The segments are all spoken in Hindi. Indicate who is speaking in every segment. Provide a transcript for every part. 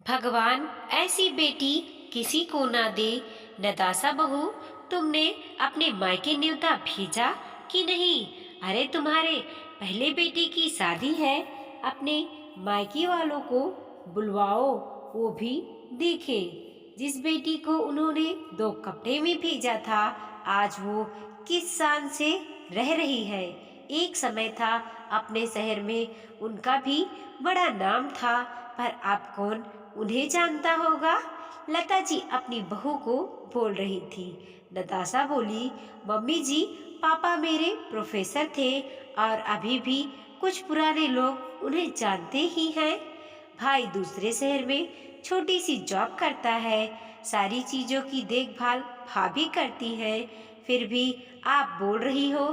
Speaker 1: भगवान ऐसी बेटी किसी को ना दे। नताशा बहू, तुमने अपने मायके न्योता भेजा कि नहीं? अरे तुम्हारे पहले बेटे की शादी है, अपने मायके वालों को बुलवाओ, वो भी देखें। जिस बेटी को उन्होंने दो कपड़े में भेजा था, आज वो किस शान से रह रही है। एक समय था अपने शहर में उनका भी बड़ा नाम था, पर अब कौन उन्हें जानता होगा। लता जी अपनी बहू को बोल रही थी। नताशा बोली, मम्मी जी, पापा मेरे प्रोफेसर थे और अभी भी कुछ पुराने लोग उन्हें जानते ही हैं। भाई दूसरे शहर में छोटी सी जॉब करता है, सारी चीजों की देखभाल भाभी करती है। फिर भी आप बोल रही हो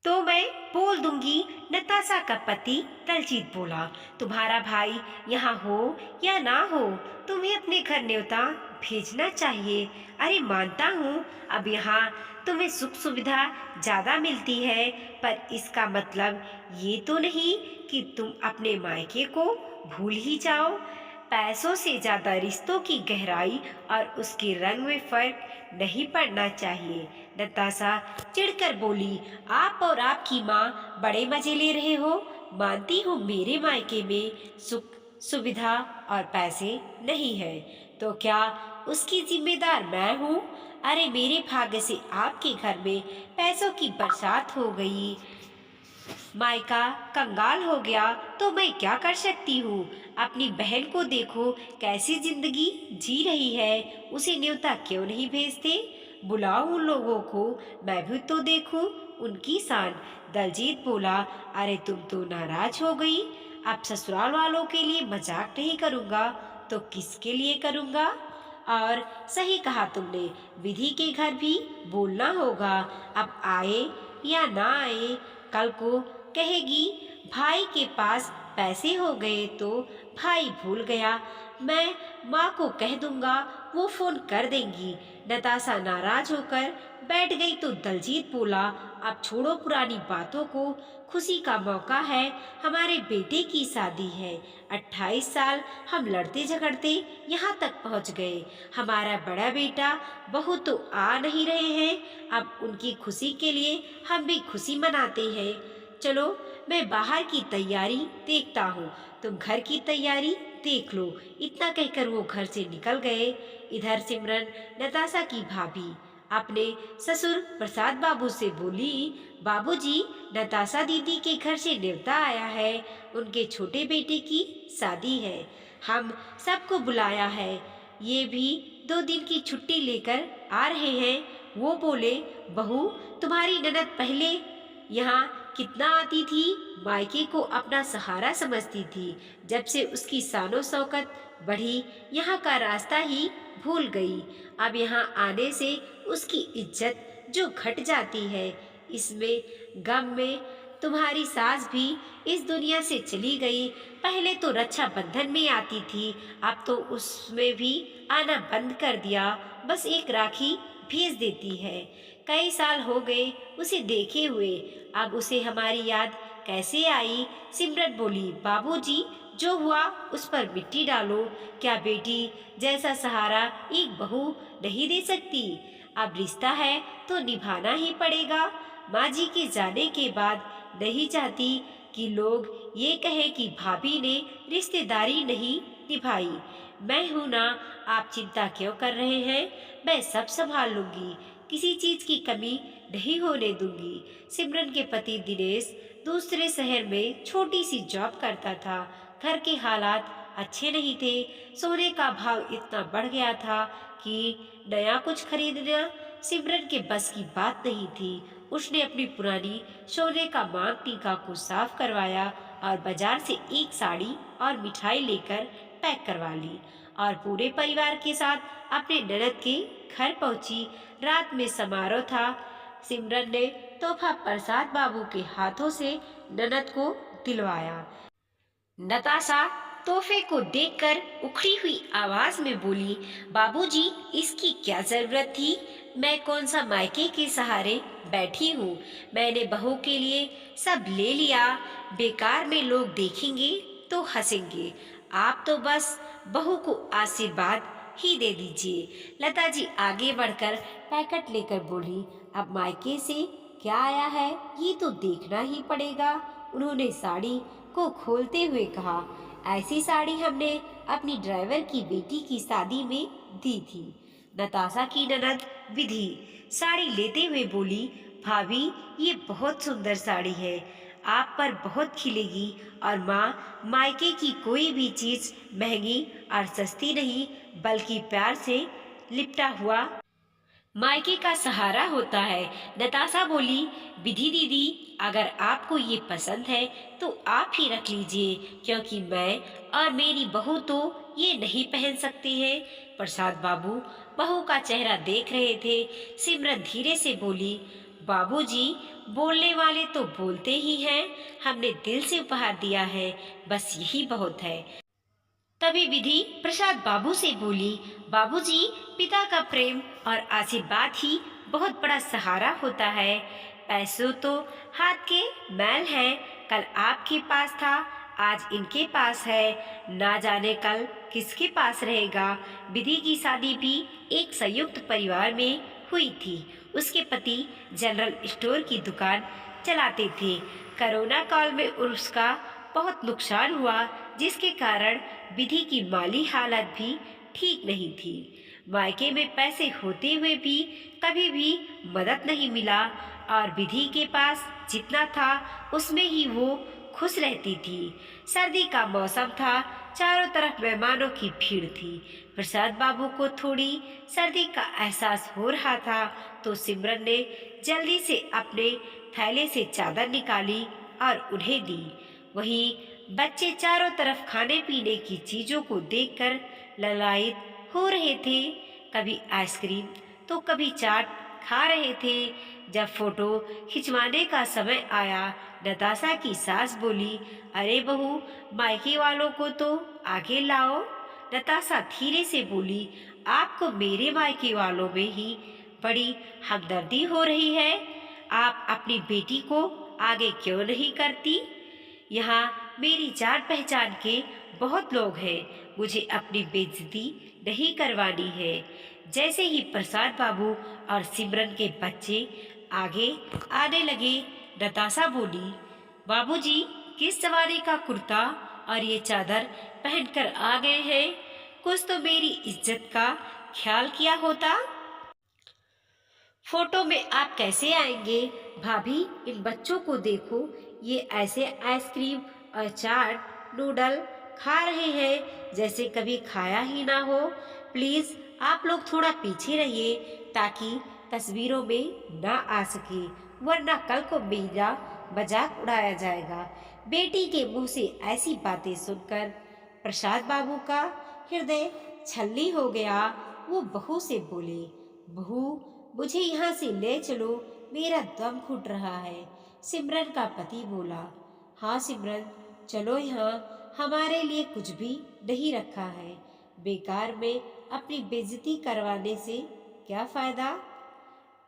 Speaker 1: तो मैं बोल दूंगी। नताशा का पति दलजीत बोला, तुम्हारा भाई यहाँ हो या ना हो, तुम्हें अपने घर न्योता भेजना चाहिए। अरे मानता हूँ अब यहाँ तुम्हें सुख सुविधा ज्यादा मिलती है, पर इसका मतलब ये तो नहीं कि तुम अपने मायके को भूल ही जाओ। पैसों से ज्यादा रिश्तों की गहराई और उसके रंग में फर्क नहीं पड़ना चाहिए। नताशा चिढ़कर बोली, आप और आपकी माँ बड़े मजे ले रहे हो। मानती हूँ मेरे मायके में सुख सुविधा और पैसे नहीं है, तो क्या उसकी जिम्मेदार मैं हूँ? अरे मेरे भाग्य से आपके घर में पैसों की बरसात हो गई, मायका कंगाल हो गया, तो मैं क्या कर सकती हूँ। अपनी बहन को देखो कैसी जिंदगी जी रही है, उसे न्योता क्यों नहीं भेजते? बुलाओ उन लोगों को, मैं भी तो देखूं उनकी शान। दलजीत बोला, अरे तुम तो नाराज हो गई। अब ससुराल वालों के लिए मजाक नहीं करूँगा तो किसके लिए करूँगा? और सही कहा तुमने, विधि के घर भी बोलना होगा। अब आए या ना आए, कल को कहेगी भाई के पास पैसे हो गए तो भाई भूल गया। मैं माँ को कह दूंगा, वो फोन कर देंगी। नताशा नाराज होकर बैठ गई तो दलजीत बोला, अब छोड़ो पुरानी बातों को, खुशी का मौका है, हमारे बेटे की शादी है। 28 साल हम लड़ते झगड़ते यहाँ तक पहुँच गए। हमारा बड़ा बेटा बहू तो आ नहीं रहे हैं, अब उनकी खुशी के लिए हम भी खुशी मनाते हैं। चलो मैं बाहर की तैयारी देखता हूँ, तुम घर की तैयारी देख लो। इतना कहकर वो घर से निकल गए। इधर सिमरन, नताशा की भाभी, अपने ससुर प्रसाद बाबू से बोली, बाबूजी, नताशा दीदी के घर से न्योता आया है, उनके छोटे बेटे की शादी है, हम सबको बुलाया है, ये भी 2 दिन की छुट्टी लेकर आ रहे हैं। वो बोले, बहू, तुम्हारी ननद पहले यहाँ कितना आती थी, मायके को अपना सहारा समझती थी। जब से उसकी शानो शौकत बढ़ी, यहाँ का रास्ता ही भूल गई। अब यहाँ आने से उसकी इज्जत जो घट जाती है। इसमें गम में तुम्हारी सास भी इस दुनिया से चली गई। पहले तो रक्षा बंधन में आती थी, अब तो उसमें भी आना बंद कर दिया, बस एक राखी भेज देती है। कई साल हो गए उसे देखे हुए, अब उसे हमारी याद कैसे आई? सिमरन बोली, बाबूजी, जो हुआ उस पर मिट्टी डालो। क्या बेटी जैसा सहारा एक बहू नहीं दे सकती? अब रिश्ता है तो निभाना ही पड़ेगा। माँ जी के जाने के बाद नहीं चाहती कि लोग ये कहे कि भाभी ने रिश्तेदारी नहीं निभाई। मैं हूं ना, आप चिंता क्यों कर रहे हैं? मैं सब संभाल लूंगी, किसी चीज की कमी नहीं होने दूंगी। सिमरन के पति दिनेश दूसरे शहर में छोटी सी जॉब करता था। घर के हालात अच्छे नहीं थे, सोने का भाव इतना बढ़ गया था कि नया कुछ खरीदना सिमरन के बस की बात नहीं थी। उसने अपनी पुरानी सोने का मांग टीका को साफ करवाया और बाजार से एक साड़ी और मिठाई लेकर पैक करवा ली और पूरे परिवार के साथ अपने ननद के घर पहुंची। रात में समारोह था। सिमरन ने तोहफा प्रसाद बाबू के हाथों से ननद को दिलवाया। नताशा तोहफे को देखकर उखड़ी हुई आवाज में बोली, बाबूजी, इसकी क्या जरूरत थी? मैं कौन सा मायके के सहारे बैठी हूँ? मैंने बहू के लिए सब ले लिया, बेकार में लोग देखेंगे तो हंसेंगे। आप तो बस बहू को आशीर्वाद ही दे दीजिए। लता जी आगे बढ़कर पैकेट लेकर बोली, अब मायके से क्या आया है ये तो देखना ही पड़ेगा। उन्होंने साड़ी को खोलते हुए कहा, ऐसी साड़ी हमने अपनी ड्राइवर की बेटी की शादी में दी थी। नताशा की ननद विधि साड़ी लेते हुए बोली, भाभी ये बहुत सुंदर साड़ी है, आप पर बहुत खिलेगी। और माँ, मायके की कोई भी चीज महंगी और सस्ती नहीं बल्कि प्यार से लिपटा हुआ मायके का सहारा होता है। नताशा बोली, विधि दीदी अगर आपको ये पसंद है तो आप ही रख लीजिए, क्योंकि मैं और मेरी बहू तो ये नहीं पहन सकते हैं। प्रसाद बाबू बहू का चेहरा देख रहे थे। सिमरन धीरे से बोली, बाबूजी बोलने वाले तो बोलते ही हैं, हमने दिल से उपहार दिया है, बस यही बहुत है। तभी विधि प्रसाद बाबू से बोली, बाबूजी पिता का प्रेम और आशीर्वाद ही बहुत बड़ा सहारा होता है। पैसों तो हाथ के मैल है, कल आपके पास था आज इनके पास है, ना जाने कल किसके पास रहेगा। विधि की शादी भी एक संयुक्त परिवार में हुई थी। उसके पति जनरल स्टोर की दुकान चलाते थे। कोरोना काल में उसका बहुत नुकसान हुआ, जिसके कारण विधि की माली हालत भी ठीक नहीं थी। मायके में पैसे होते हुए भी कभी भी मदद नहीं मिला और विधि के पास जितना था उसमें ही वो खुश रहती थी। सर्दी का मौसम था, चारों तरफ मेहमानों की भीड़ थी। प्रसाद बाबू को थोड़ी सर्दी का एहसास हो रहा था तो सिमरन ने जल्दी से अपने थैले से चादर निकाली और उन्हें दी। वहीं बच्चे चारों तरफ खाने पीने की चीजों को देखकर ललायित हो रहे थे, कभी आइसक्रीम तो कभी चाट खा रहे थे। जब फोटो खिंचवाने का समय आया, नताशा की सास बोली, अरे बहू मायके वालों को तो आगे लाओ। नताशा धीरे से बोली, आपको मेरे मायके वालों में ही बड़ी हमदर्दी हो रही है, आप अपनी बेटी को आगे क्यों नहीं करती। यहाँ मेरी जान पहचान के बहुत लोग हैं, मुझे अपनी बेइज्जती नहीं करवानी है। जैसे ही प्रसाद बाबू और सिमरन के बच्चे आगे आने लगे, नताशा बोली, बाबूजी किस जमाने का कुर्ता और ये चादर पहनकर आ गए हैं, कुछ तो मेरी इज्जत का ख्याल किया होता। फोटो में आप कैसे आएंगे। भाभी इन बच्चों को देखो, ये ऐसे आइसक्रीम और चाट नूडल खा रहे हैं जैसे कभी खाया ही ना हो। प्लीज आप लोग थोड़ा पीछे रहिए ताकि तस्वीरों में ना आ सके, वरना कल को मेरा मजाक उड़ाया जाएगा। बेटी के मुंह से ऐसी बातें सुनकर प्रसाद बाबू का हृदय छलनी हो गया। वो बहू से बोले, बहू मुझे यहाँ से ले चलो, मेरा दम घुट रहा है। सिमरन का पति बोला, हाँ सिमरन चलो, यहाँ हमारे लिए कुछ भी नहीं रखा है, बेकार में अपनी बेइज्जती करवाने से क्या फायदा।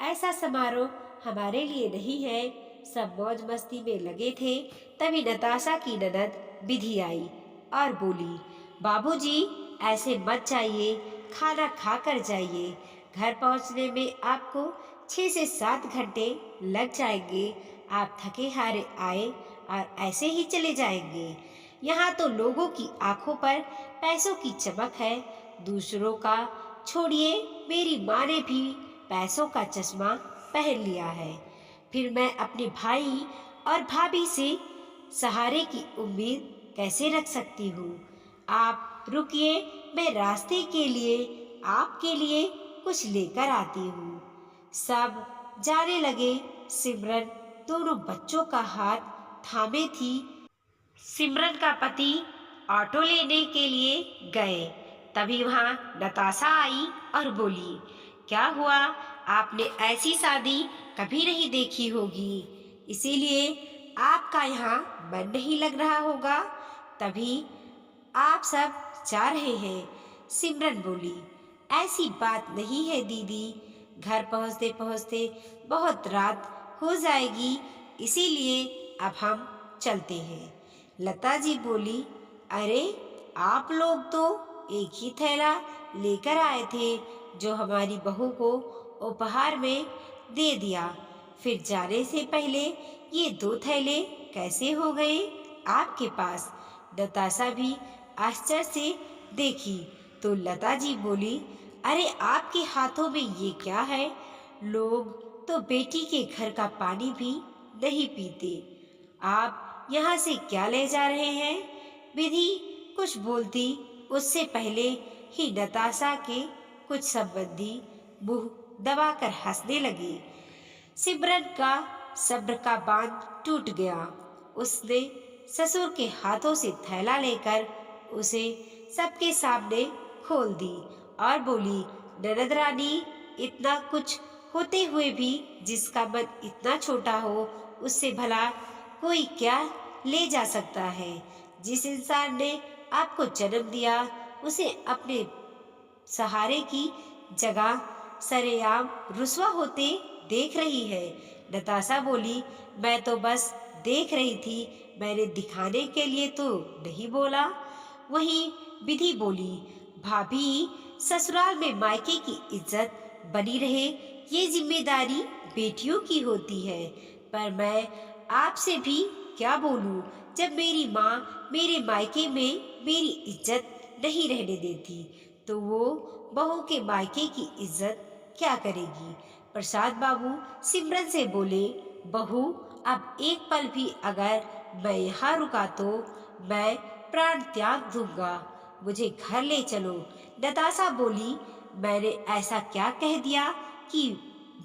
Speaker 1: ऐसा समारोह हमारे लिए नहीं है। सब मौज मस्ती में लगे थे। तभी नताशा की ननद विधि आई और बोली, बाबूजी ऐसे मत जाइए, खाना खा कर जाइए, घर पहुंचने में आपको 6 से 7 घंटे लग जाएंगे। आप थके हारे आए और ऐसे ही चले जाएंगे। यहाँ तो लोगों की आंखों पर पैसों की चमक है, दूसरों का छोड़िए, मेरी माँ ने भी पैसों का चश्मा पहन लिया है। फिर मैं अपने भाई और भाभी से सहारे की उम्मीद कैसे रख सकती हूँ। आप रुकिए, मैं रास्ते के लिए आपके लिए कुछ लेकर आती हूँ। सब जाने लगे। सिमरन दोनों बच्चों का हाथ थामे थी। सिमरन का पति ऑटो लेने के लिए गए। तभी वहां नताशा आई और बोली, क्या हुआ, आपने ऐसी शादी कभी नहीं देखी होगी, इसीलिए आपका यहाँ मन नहीं लग रहा होगा, तभी आप सब जा रहे हैं। सिमरन बोली, ऐसी बात नहीं है दीदी, घर पहुँचते पहुँचते बहुत रात हो जाएगी, इसीलिए अब हम चलते हैं। लता जी बोली, अरे आप लोग तो एक ही थैला लेकर आए थे जो हमारी बहू को उपहार में दे दिया। फिर जाने से पहले ये 2 थैले कैसे हो गए आपके पास? नताशा भी आश्चर्य से देखी तो लता जी बोली, अरे आपके हाथों में ये क्या है? लोग तो बेटी के घर का पानी भी नहीं पीते, आप यहाँ से क्या ले जा रहे हैं? विधि कुछ बोलती उससे पहले ही नताशा के कुछ संबंधी मुंह दबाकर हंसने लगे। सिमरन का सब्र का बांध टूट गया। उसने ससुर के हाथों से थैला लेकर उसे सबके सामने खोल दी और बोली, ननद रानी, इतना कुछ होते हुए भी जिसका मन इतना छोटा हो उससे भला कोई क्या ले जा सकता है? जिस इंसान ने आपको जन्म दिया उसे अपने सहारे की जगह सरेआम रुस्वा होते देख रही है। नताशा बोली, मैं तो बस देख रही थी, मैंने दिखाने के लिए तो नहीं बोला। वहीं विधि बोली, भाभी, ससुराल में मायके की इज्जत बनी रहे ये जिम्मेदारी बेटियों की होती है, पर मैं आपसे भी क्या बोलूं जब मेरी माँ मेरे मायके में मेरी इज्जत नहीं रहने देती तो वो बहू के मायके की इज्जत क्या करेगी? प्रसाद बाबू सिमरन से बोले, बहू, अब एक पल भी अगर मैं यहाँ रुका तो मैं प्राण त्याग दूंगा, मुझे घर ले चलो। नताशा बोली, मैंने ऐसा क्या कह दिया कि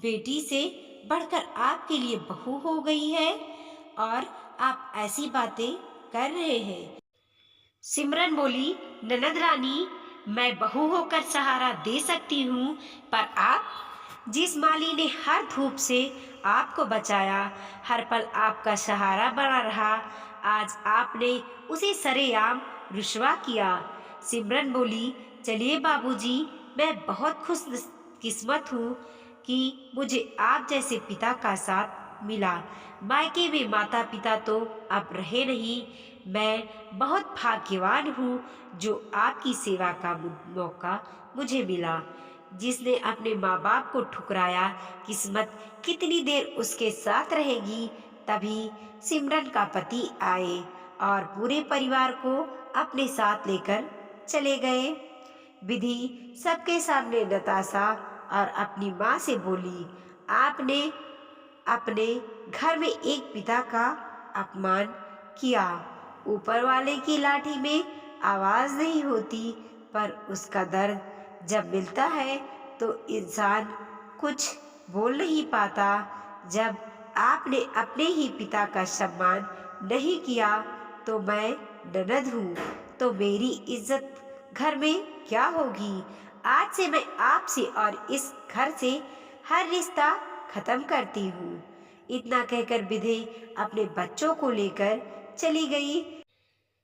Speaker 1: बेटी से बढ़कर आपके लिए बहू हो गई है और आप ऐसी बातें कर रहे हैं? सिमरन बोली, ननद रानी, मैं बहू होकर सहारा दे सकती हूँ, पर आप, जिस माली ने हर धूप से आपको बचाया, हर पल आपका सहारा बना रहा, आज आपने उसे सरेआम रुस्वा किया। सिमरन बोली, चलिए बाबूजी, मैं बहुत खुश किस्मत हूँ कि मुझे आप जैसे पिता का साथ मिला। मायके में माता पिता तो अब रहे नहीं, मैं बहुत भाग्यवान हूँ जो आपकी सेवा का मौका मुझे मिला। जिसने अपने माँ बाप को ठुकराया, किस्मत कितनी देर उसके साथ रहेगी। तभी सिमरन का पति आए और पूरे परिवार को अपने साथ लेकर चले गए। विधि सबके सामने नताशा और अपनी माँ से बोली, आपने अपने घर में एक पिता का अपमान किया। ऊपर वाले की लाठी में आवाज नहीं होती, पर उसका दर्द जब मिलता है तो इंसान कुछ बोल नहीं पाता। जब आपने अपने ही पिता का सम्मान नहीं किया तो मैं ननद हूँ तो मेरी इज्जत घर में क्या होगी? आज से मैं आपसे और इस घर से हर रिश्ता खत्म करती हूँ। इतना कहकर विधि अपने बच्चों को लेकर चली गई।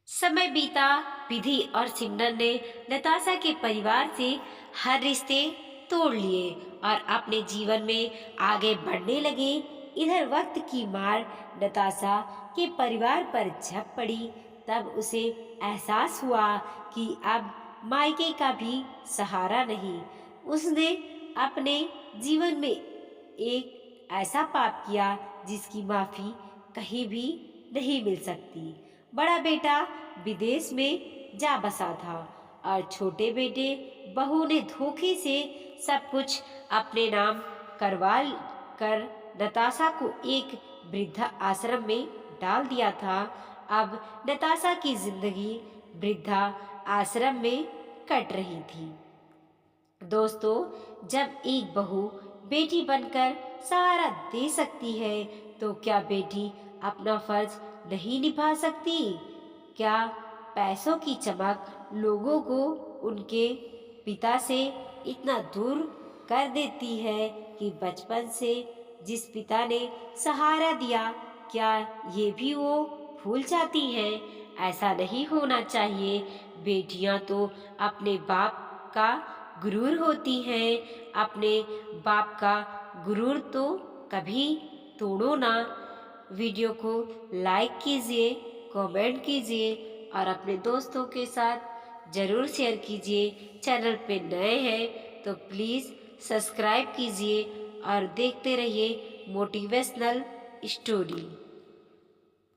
Speaker 1: समय बीता, विधि और सिमरन ने नताशा के परिवार से हर रिश्ते तोड़ लिए और अपने जीवन में आगे बढ़ने लगे। इधर वक्त की मार नताशा के परिवार पर जब पड़ी तब उसे एहसास हुआ कि अब मायके का भी सहारा नहीं। उसने अपने जीवन में एक ऐसा पाप किया जिसकी माफी कहीं भी नहीं मिल सकती। बड़ा बेटा विदेश में जा बसा था और छोटे बेटे बहू ने धोखे से सब कुछ अपने नाम करवा कर नताशा को एक वृद्धा आश्रम में डाल दिया था। अब नताशा की जिंदगी वृद्धा आश्रम में कट रही थी। दोस्तों, जब एक बहू बेटी बनकर सहारा दे सकती है तो क्या बेटी अपना फर्ज नहीं निभा सकती? क्या पैसों की चमक लोगों को उनके पिता से इतना दूर कर देती है कि बचपन से जिस पिता ने सहारा दिया, क्या ये भी वो भूल जाती हैं? ऐसा नहीं होना चाहिए। बेटियां तो अपने बाप का गुरूर होती हैं, अपने बाप का गुरूर तो कभी तोड़ो ना। वीडियो को लाइक कीजिए, कमेंट कीजिए और अपने दोस्तों के साथ ज़रूर शेयर कीजिए। चैनल पे नए हैं तो प्लीज़ सब्सक्राइब कीजिए और देखते रहिए मोटिवेशनल स्टोरी।